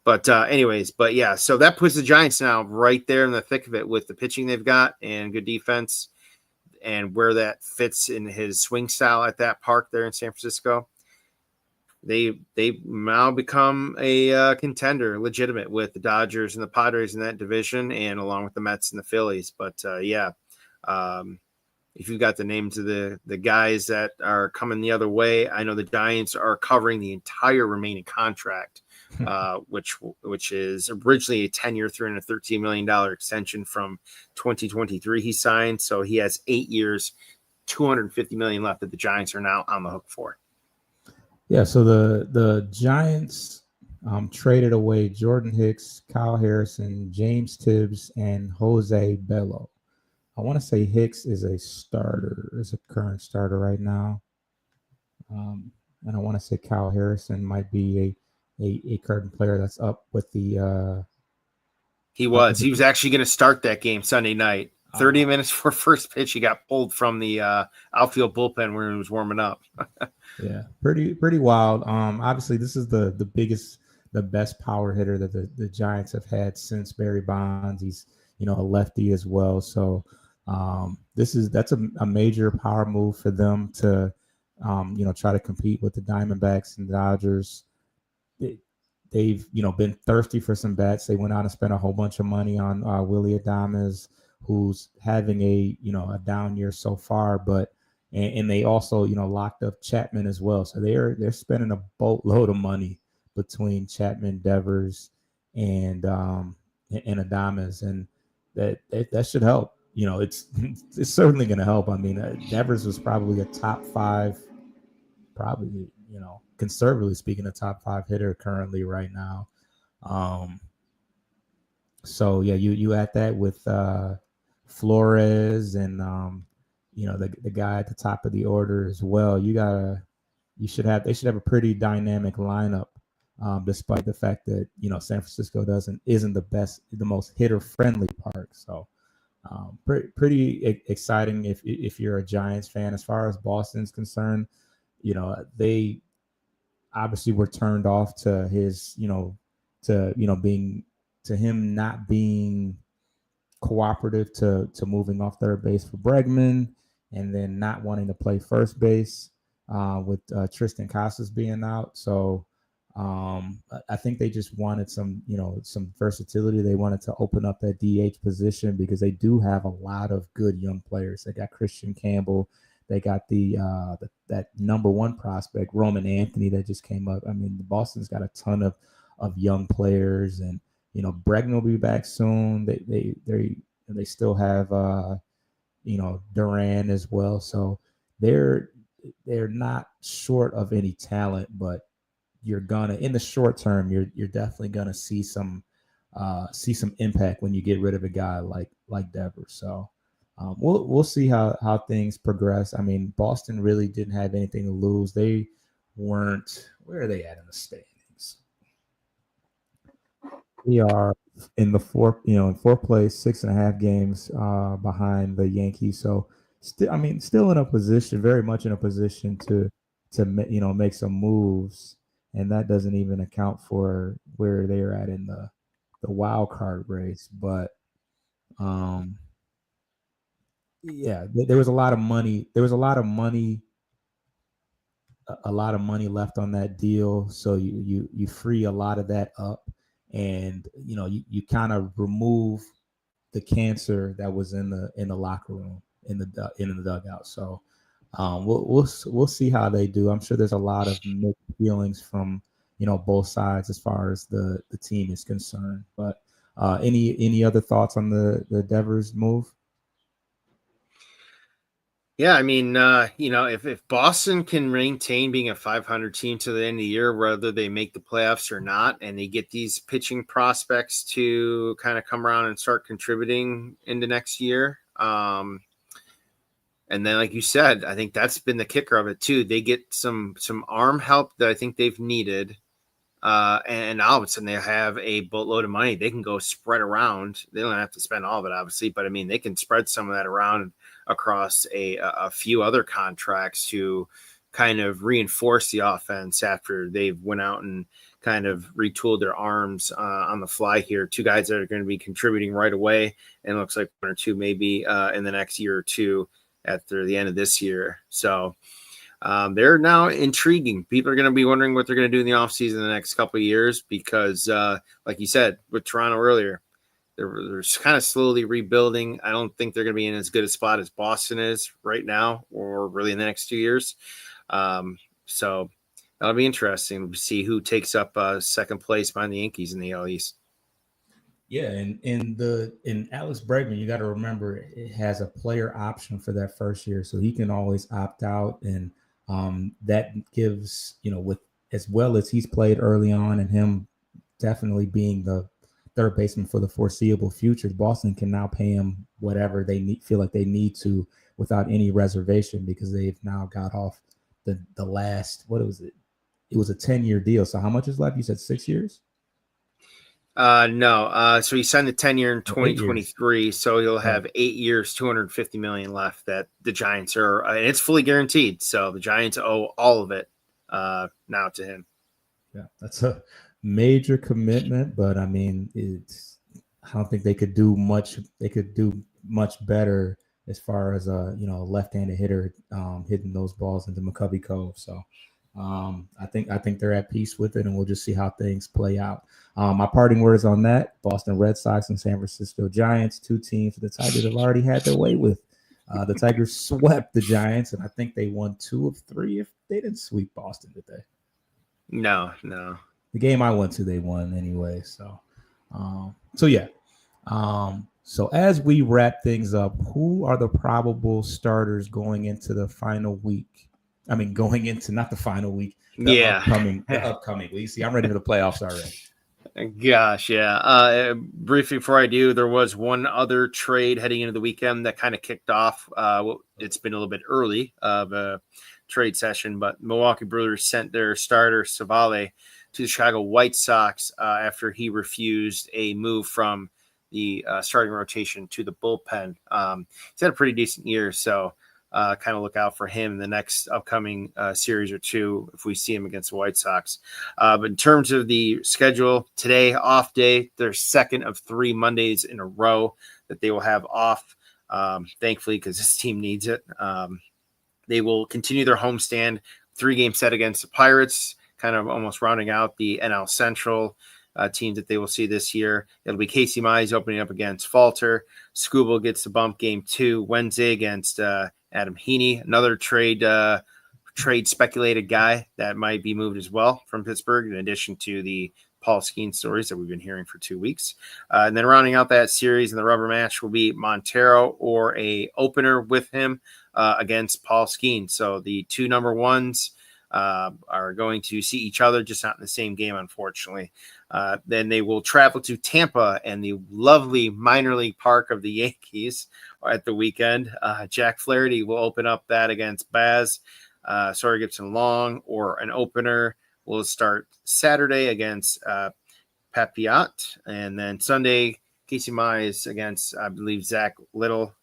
But so that puts the Giants now right there in the thick of it with the pitching they've got and good defense and where that fits in his swing style at that park there in San Francisco. They now become a contender, legitimate, with the Dodgers and the Padres in that division, and along with the Mets and the Phillies. But if you've got the names of the guys that are coming the other way, I know the Giants are covering the entire remaining contract, which is originally a 10-year, $313 million extension from 2023 he signed. So he has 8 years, $250 million left that the Giants are now on the hook for. Yeah, so the Giants traded away Jordan Hicks, Kyle Harrison, James Tibbs, and Jose Bello. I want to say Hicks is a current starter right now. And I want to say Kyle Harrison might be a current player that's up with the he was actually going to start that game Sunday night. 30 minutes before first pitch, he got pulled from the outfield bullpen where he was warming up. Yeah, pretty wild. Obviously, this is the best power hitter that the Giants have had since Barry Bonds. He's a lefty as well. So that's a major power move for them to try to compete with the Diamondbacks and Dodgers. They've been thirsty for some bats. They went out and spent a whole bunch of money on Willy Adames, who's having a down year so far, but and they also locked up Chapman as well. So they're spending a boatload of money between Chapman, Devers, and Adames, and that should help. It's certainly going to help. I mean, Devers was probably a top 5, probably conservatively speaking, a top 5 hitter currently right now. So yeah, you add that with Flores and the guy at the top of the order as well. They should have a pretty dynamic lineup, despite the fact that San Francisco isn't the most hitter friendly park. So pretty exciting if you're a Giants fan. As far as Boston's concerned, they obviously were turned off to his to him not being cooperative to moving off third base for Bregman, and then not wanting to play first base with Tristan Casas being out. So I think they just wanted some versatility. They wanted to open up that DH position because they do have a lot of good young players. They got Christian Campbell. They got that number 1 prospect, Roman Anthony, that just came up. I mean, Boston's got a ton of young players, and Bregman will be back soon. They still have Duran as well. So they're not short of any talent, but you're gonna, in the short term, you're definitely gonna see some impact when you get rid of a guy like Devers. So we'll see how things progress. I mean, Boston really didn't have anything to lose. They weren't. Where are they at in the standings? We are in the fourth place, 6.5 games behind the Yankees. So still in a position, very much in a position to make some moves, and that doesn't even account for where they're at in the wild card race. But yeah, there was a lot of money. There was a lot of money left on that deal, so you free a lot of that up, and you kind of remove the cancer that was in the locker room, in the dugout. So we'll see how they do. I'm sure there's a lot of mixed feelings from both sides as far as the team is concerned. But any other thoughts on the Devers move? Yeah, I mean, if Boston can maintain being a 500 team to the end of the year, whether they make the playoffs or not, and they get these pitching prospects to kind of come around and start contributing into next year, and then, like you said, I think that's been the kicker of it too. They get some arm help that I think they've needed, and all of a sudden they have a boatload of money. They can go spread around. They don't have to spend all of it, obviously, but I mean, they can spread some of that around across a few other contracts to kind of reinforce the offense after they've went out and kind of retooled their arms on the fly here. Two guys that are going to be contributing right away, and it looks like one or two maybe in the next year or two after the end of this year. So they're now intriguing. People are going to be wondering what they're going to do in the offseason in the next couple of years because, like you said, with Toronto earlier, they're kind of slowly rebuilding. I don't think they're going to be in as good a spot as Boston is right now or really in the next 2 years. So that'll be interesting to see who takes up second place behind the Yankees in the AL East. Yeah, and in Alex Bregman, you got to remember it has a player option for that first year, so he can always opt out, and that gives with as well as he's played early on, and him definitely being the third baseman for the foreseeable future. Boston can now pay him whatever they feel like they need to without any reservation because they've now got off the last, what was it? It was a 10-year deal. So how much is left? You said 6 years? No. So he signed the 10-year in 2023. So he'll have 8 years, $250 million left that the Giants are, and it's fully guaranteed. So the Giants owe all of it now to him. Yeah, that's a major commitment, but I mean, I don't think they could do much. They could do much better as far as a left-handed hitter hitting those balls into McCovey Cove. So I think they're at peace with it, and we'll just see how things play out. My parting words on that: Boston Red Sox and San Francisco Giants, two teams the Tigers have already had their way with. The Tigers swept the Giants, and I think they won 2 of 3. If they didn't sweep Boston, did they? No. The game I went to, they won anyway. So yeah. So as we wrap things up, who are the probable starters going into the final week? I mean, going into not the final week, the upcoming week. See, I'm ready for the playoffs already. Gosh, yeah. Briefly before I do, there was one other trade heading into the weekend that kind of kicked off. It's been a little bit early of a trade session, but Milwaukee Brewers sent their starter Savale to the Chicago White Sox after he refused a move from the starting rotation to the bullpen. He's had a pretty decent year, so kind of look out for him in the next upcoming series or two if we see him against the White Sox. But in terms of the schedule, today, off day, their second of 3 Mondays in a row that they will have off, thankfully, because this team needs it. They will continue their homestand, 3-game set against the Pirates, kind of almost rounding out the NL Central teams that they will see this year. It'll be Casey Mize opening up against Falter. Scooble gets the bump game 2 Wednesday against Adam Heaney, another trade speculated guy that might be moved as well from Pittsburgh, in addition to the Paul Skeens stories that we've been hearing for 2 weeks. And then rounding out that series in the rubber match will be Montero or a opener with him against Paul Skeens. So the 2 number ones are going to see each other, just not in the same game, unfortunately. Then they will travel to Tampa and the lovely minor league park of the Yankees at the weekend. Jack Flaherty will open up that against Baz. Sawyer Gibson Long or an opener will start Saturday against Pat Piot. And then Sunday, Casey Mize against, I believe, Zach Little.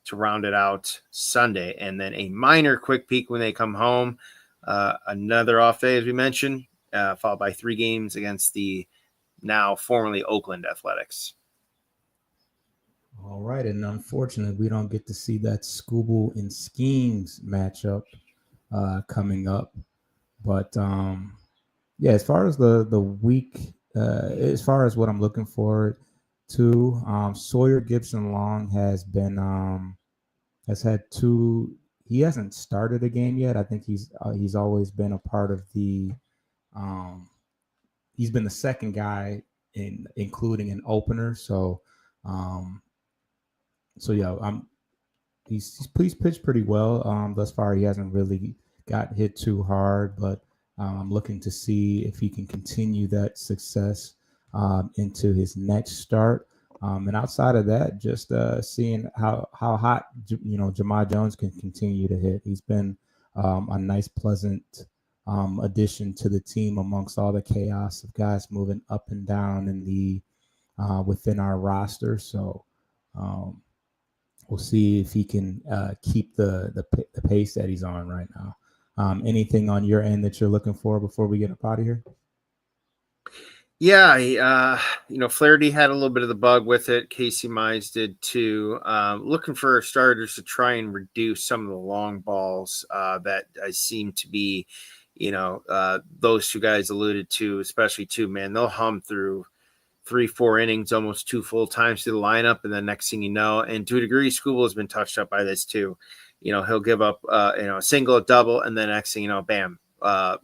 to round it out Sunday. And then a minor quick peek when they come home. Another off day, as we mentioned, followed by 3 games against the now formerly Oakland Athletics. All right, and unfortunately, we don't get to see that Scooble and Schemes matchup coming up. But yeah, as far as the week, as far as what I'm looking forward to, Sawyer Gibson Long has had 2. He hasn't started a game yet. I think he's always been a part of the. He's been the second guy including an opener. So yeah, he's pitched pretty well thus far. He hasn't really got hit too hard, but I'm looking to see if he can continue that success into his next start. And outside of that, just seeing how hot Jamai Jones can continue to hit. He's been a nice, pleasant addition to the team amongst all the chaos of guys moving up and down in the within our roster. So we'll see if he can keep the pace that he's on right now. Anything on your end that you're looking for before we get up out of here? Yeah, Flaherty had a little bit of the bug with it. Casey Mize did too. Looking for starters to try and reduce some of the long balls that I seem to be, those 2 guys alluded to, especially 2, man, they'll hum through 3-4 innings, almost 2 full times to the lineup. And then next thing you know, and to a degree, Scooble has been touched up by this too. He'll give up, a single, a double, and then next thing you know, bam, a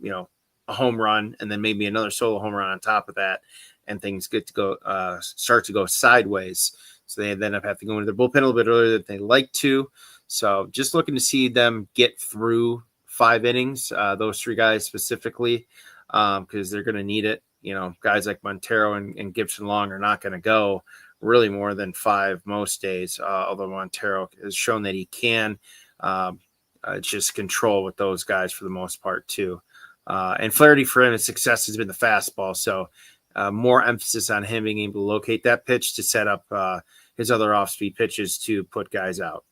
home run, and then maybe another solo home run on top of that, and things get to go start to go sideways. So they then have to go into their bullpen a little bit earlier than they like to. So just looking to see them get through 5 innings, those 3 guys specifically, because they're going to need it. Guys like Montero and Gibson Long are not going to go really more than 5 most days, although Montero has shown that he can just control with those guys for the most part too. And Flaherty, for him, his success has been the fastball. So more emphasis on him being able to locate that pitch to set up his other off-speed pitches to put guys out.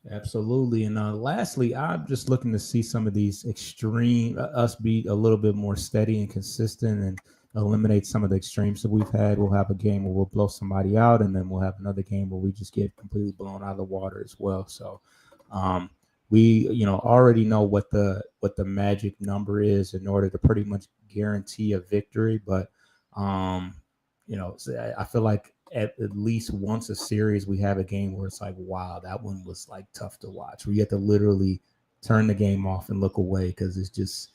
Absolutely. And lastly, I'm just looking to see some of these extreme, us be a little bit more steady and consistent and eliminate some of the extremes that we've had. We'll have a game where we'll blow somebody out, and then we'll have another game where we just get completely blown out of the water as well. So we already know what the magic number is in order to pretty much guarantee a victory. But so I feel like at least once a series we have a game where it's like, wow, that one was like tough to watch, where you have to literally turn the game off and look away because it just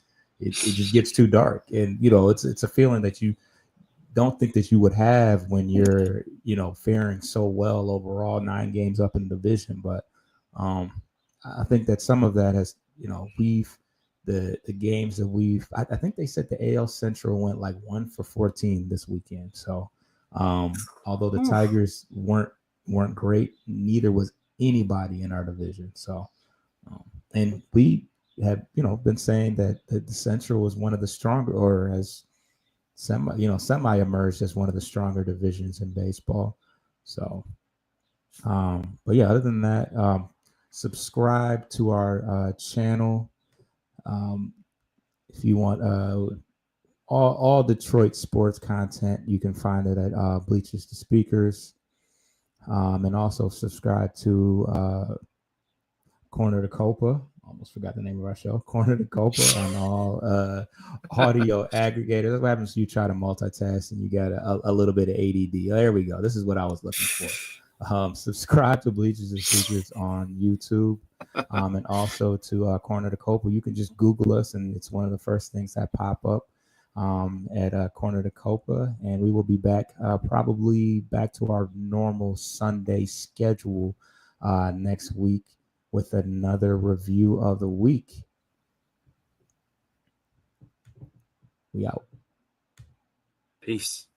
gets too dark. And it's a feeling that you don't think that you would have when you're faring so well overall, 9 games up in the division. But I think that some of that has, the games that I think they said the AL Central went like 1 for 14 this weekend. So although the Tigers weren't great, neither was anybody in our division. So and we have been saying that the Central was one of the stronger, or has semi emerged as one of the stronger divisions in baseball. So but yeah, other than that, subscribe to our channel if you want all Detroit sports content. You can find it at Bleachers to Speakers, and also subscribe to Corner to Copa. Almost forgot the name of our show, Corner to Copa, on all audio aggregators. That's what happens when you try to multitask and you got a little bit of ADD. There we go. This is what I was looking for. Subscribe to Bleachers and Speakers on YouTube, and also to Corner to Copa. You can just Google us, and it's one of the first things that pop up at Corner to Copa. And we will be back, probably back to our normal Sunday schedule next week with another review of the week. We out. Peace.